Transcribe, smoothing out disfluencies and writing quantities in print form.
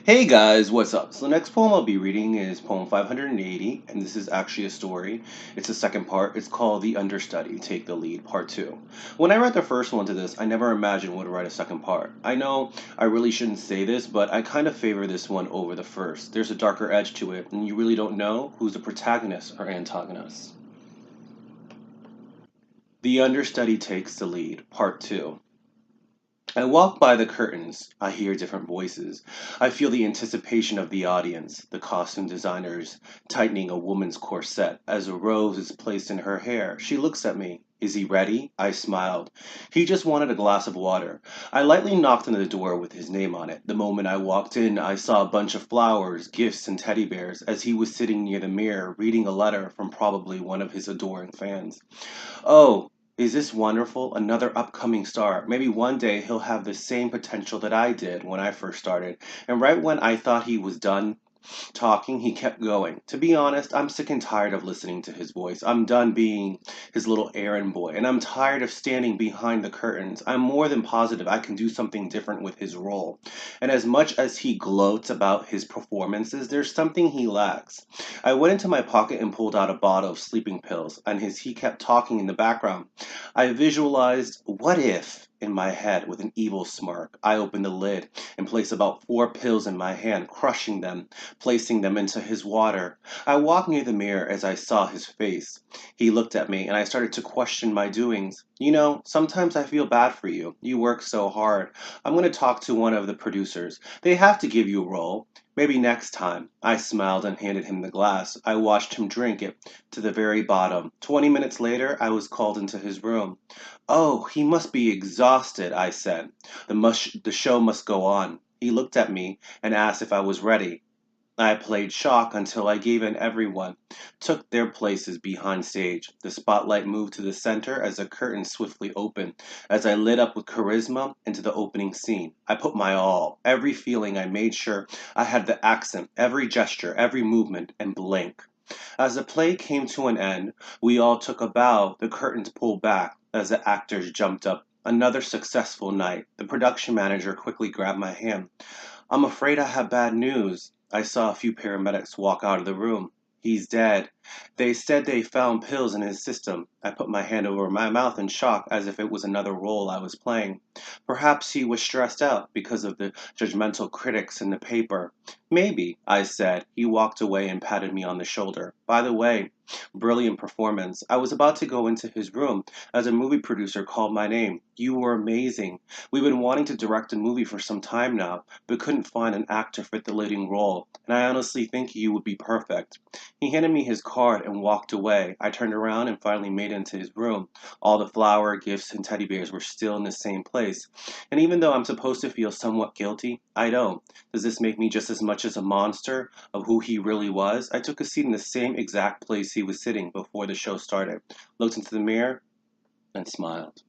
Hey guys, what's up? So the next poem I'll be reading is poem 580, and this is actually a story. It's the second part. It's called The Understudy, Take the Lead, Part 2. When I read the first one to this, I never imagined would write a second part. I know I really shouldn't say this, but I kind of favor this one over the first. There's a darker edge to it, and you really don't know who's the protagonist or antagonist. The Understudy Takes the Lead, Part 2. I walk by the curtains. I hear different voices. I feel the anticipation of the audience, the costume designers tightening a woman's corset as a rose is placed in her hair. She looks at me. Is he ready? I smiled. He just wanted a glass of water. I lightly knocked on the door with his name on it. The moment I walked in, I saw a bunch of flowers, gifts, and teddy bears as he was sitting near the mirror reading a letter from probably one of his adoring fans. Oh, is this wonderful? Another upcoming star. Maybe one day he'll have the same potential that I did when I first started. And right when I thought he was done talking, he kept going. To be honest, I'm sick and tired of listening to his voice. I'm done being his little errand boy, and I'm tired of standing behind the curtains. I'm more than positive I can do something different with his role. And as much as he gloats about his performances, there's something he lacks. I went into my pocket and pulled out a bottle of sleeping pills, and as he kept talking in the background, I visualized what if in my head with an evil smirk. I opened the lid and placed about 4 pills in my hand, crushing them, placing them into his water. I walked near the mirror as I saw his face. He looked at me and I started to question my doings. You know, sometimes I feel bad for you. You work so hard. I'm going to talk to one of the producers. They have to give you a role. Maybe next time. I smiled and handed him the glass. I watched him drink it to the very bottom. 20 minutes later, I was called into his room. Oh, he must be exhausted, I said. The show must go on. He looked at me and asked if I was ready. I played shock until I gave in everyone, took their places behind stage. The spotlight moved to the center as the curtain swiftly opened. As I lit up with charisma into the opening scene, I put my all, every feeling. I made sure I had the accent, every gesture, every movement, and blink. As the play came to an end, we all took a bow, the curtains pulled back as the actors jumped up. Another successful night. The production manager quickly grabbed my hand. I'm afraid I have bad news. I saw a few paramedics walk out of the room. He's dead. They said they found pills in his system. I put my hand over my mouth in shock as if it was another role I was playing. Perhaps he was stressed out because of the judgmental critics in the paper. Maybe, I said. He walked away and patted me on the shoulder. By the way, brilliant performance. I was about to go into his room as a movie producer called my name. You were amazing. We've been wanting to direct a movie for some time now, but couldn't find an actor fit the leading role, and I honestly think you would be perfect. He handed me his card and walked away. I turned around and finally made it into his room. All the flower, gifts, and teddy bears were still in the same place. And even though I'm supposed to feel somewhat guilty, I don't. Does this make me just as much as a monster of who he really was? I took a seat in the same exact place he was sitting before the show started, looked into the mirror, and smiled.